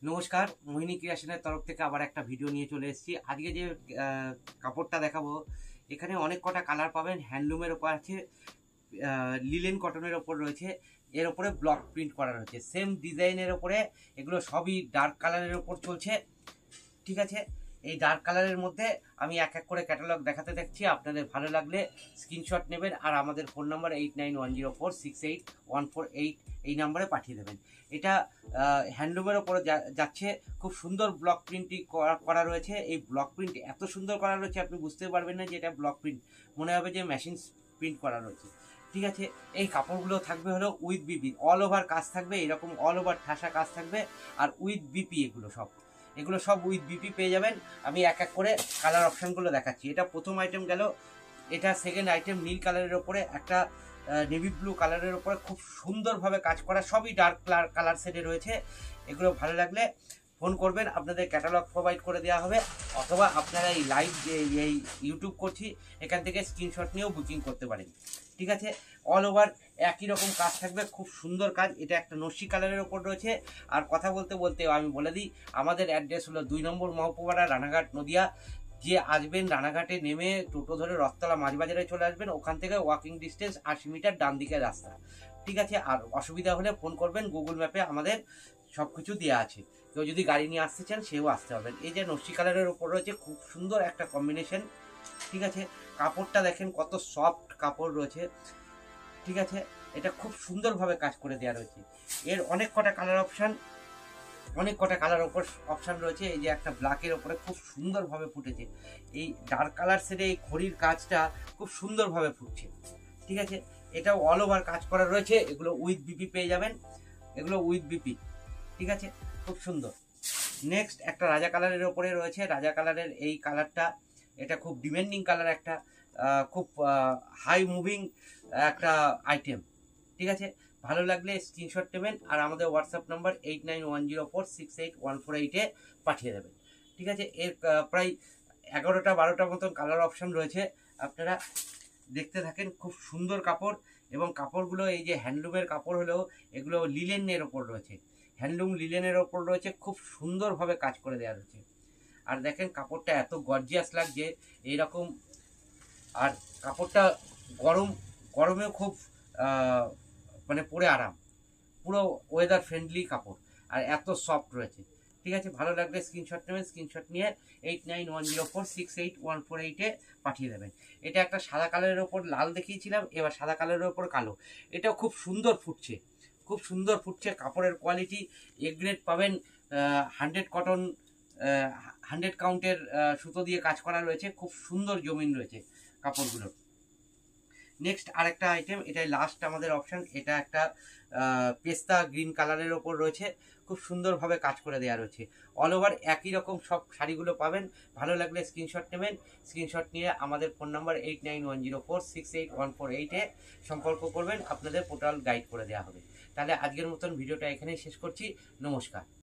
নমস্কার, মোহিনী ক্রিয়েশনের তরফ থেকে আবার একটা ভিডিও নিয়ে চলে এসেছি। আজকে যে কাপড়টা দেখাবো, এখানে অনেক কটা কালার পাবেন। হ্যান্ডলুমের ওপর আছে, লিলেন কটনের ওপর রয়েছে, এর ওপরে ব্লক প্রিন্ট করা রয়েছে সেম ডিজাইনের ওপরে। এগুলো সবই ডার্ক কালারের ওপর চলছে, ঠিক আছে। এই ডার্ক কালারের মধ্যে আমি এক এক করে ক্যাটালগ দেখাতে দেখছি, আপনাদের ভালো লাগলে স্ক্রিনশট নেবেন আর আমাদের ফোন নাম্বার 8910468148 এই নাম্বারে পাঠিয়ে দেবেন। এটা হ্যান্ডলুমের ওপরে যাচ্ছে, খুব সুন্দর ব্লক প্রিন্টই করা রয়েছে। এই ব্লক প্রিন্ট এত সুন্দর করা রয়েছে আপনি বুঝতে পারবেন না যে এটা ব্লক প্রিন্ট, মনে হবে যে মেশিন প্রিন্ট করা রয়েছে, ঠিক আছে। এই কাপড়গুলো থাকবে হলো উইথ বিপি, অল ওভার কাজ থাকবে, এরকম অল ওভার ঠাসা কাজ থাকবে আর উইথ বিপি। এগুলো সব উইথ বিপি পেয়ে যাবেন। আমি এক এক করে কালার অপশানগুলো দেখাচ্ছি। এটা প্রথম আইটেম গেল, এটা সেকেন্ড আইটেম নীল কালারের ওপরে একটা নেভি ব্লু কালারের ওপরে খুব সুন্দরভাবে কাজ করা, সবই ডার্ক কালার সেটে রয়েছে। এগুলো ভালো লাগলে ফোন করবেন, আপনাদের ক্যাটালগ প্রোভাইড করে দেওয়া হবে, অথবা আপনারা এই লাইভ যে এই ইউটিউব করছি এখান থেকে স্ক্রিনশট নিয়েও বুকিং করতে পারেন, ঠিক আছে। অল ওভার একই রকম কাজ থাকবে, খুব সুন্দর কাজ। এটা একটা নস্যি কালারের ওপর রয়েছে। আর কথা বলতে বলতে আমি বলে দিই, আমাদের অ্যাড্রেস হলো 2 নম্বর মহকুমারা, রানাঘাট, নদিয়া। যে আসবেন রানাঘাটে নেমে টোটো ধরে রথতলা মাঝবাজারে চলে আসবেন, ওখান থেকে ওয়াকিং ডিস্টেন্স 80 মিটার ডান দিকের রাস্তা, ঠিক আছে। আর অসুবিধা হলে ফোন করবেন, গুগল ম্যাপে আমাদের সব কিছু দেওয়া আছে। কেউ যদি গাড়ি নিয়ে আসতে চান সেও আসতে পারবেন। এই যে নস্যি কালারের ওপর রয়েছে, খুব সুন্দর একটা কম্বিনেশন, ঠিক আছে। কাপড়টা দেখেন কত সফট কাপড় রয়েছে, ঠিক আছে। এটা খুব সুন্দরভাবে কাজ করে দেওয়া রয়েছে। এর অনেক কটা কালার অপশান রয়েছে। এই যে একটা ব্ল্যাকের ওপরে খুব সুন্দরভাবে ফুটেছে, এই ডার্ক কালার সেটে এই খড়ির কাজটা খুব সুন্দরভাবে ফুটছে, ঠিক আছে। এটাও অল ওভার কাজ করা রয়েছে। এগুলো উইথ বিপি পেয়ে যাবেন, এগুলো উইথ বিপি, ঠিক আছে, খুব সুন্দর। নেক্সট একটা রাজা কালারের ওপরে রয়েছে, রাজা কালারের এই কালারটা, এটা খুব ডিমান্ডিং কালার, একটা খুব হাই মুভিং একটা আইটেম, ঠিক আছে। ভালো লাগলে স্ক্রিনশট নেবেন আর আমাদের হোয়াটসঅ্যাপ নাম্বার 8910468148-এ পাঠিয়ে দেবেন, ঠিক আছে। এর প্রায় 11টা 12টা মতন কালার অপশান রয়েছে, আপনারা দেখতে থাকেন। খুব সুন্দর কাপড়, এবং কাপড়গুলো এই যে হ্যান্ডলুমের কাপড় হলেও এগুলো লিলেনের ওপর রয়েছে, হ্যান্ডলুম লিলেনের ওপর রয়েছে, খুব সুন্দরভাবে কাজ করে দেওয়া রয়েছে। আর দেখেন কাপড়টা এত গর্জিয়াস লাগছে এইরকম। আর কাপড়টা গরমেও খুব মানে পরে আরাম, পুরো ওয়েদার ফ্রেন্ডলি কাপড়, আর এত সফট রয়েছে, ঠিক আছে। ভালো লাগলে স্ক্রিনশট নেবেন, স্ক্রিনশট নিয়ে 8910468148-এ পাঠিয়ে দেবেন। এটা একটা সাদা কালারের ওপর লাল দেখিয়েছিলাম, এবার সাদা কালারের ওপর কালো। এটাও খুব সুন্দর ফুটছে, খুব সুন্দর ফুটছে। কাপড়ের কোয়ালিটি এ গ্রেড পাবেন, 100 কটন, 100 কাউন্টের সুতো দিয়ে কাজ করা রয়েছে, খুব সুন্দর জমিন রয়েছে কাপড়গুলো। নেক্সট আরেকটা আইটেম, এটাই লাস্ট আমাদের অপশান। এটা একটা পেস্তা গ্রিন কালারের ওপর রয়েছে, খুব সুন্দরভাবে কাজ করে দেওয়া রয়েছে। অল ওভার একই রকম সব শাড়িগুলো পাবেন। ভালো লাগলে স্ক্রিনশট নেবেন, স্ক্রিনশট নিয়ে আমাদের ফোন নাম্বার 8910468148-এ সম্পর্ক করবেন, আপনাদের পোর্টাল গাইড করে দেওয়া হবে। তাহলে আজকের মতন ভিডিওটা এখানেই শেষ করছি। নমস্কার।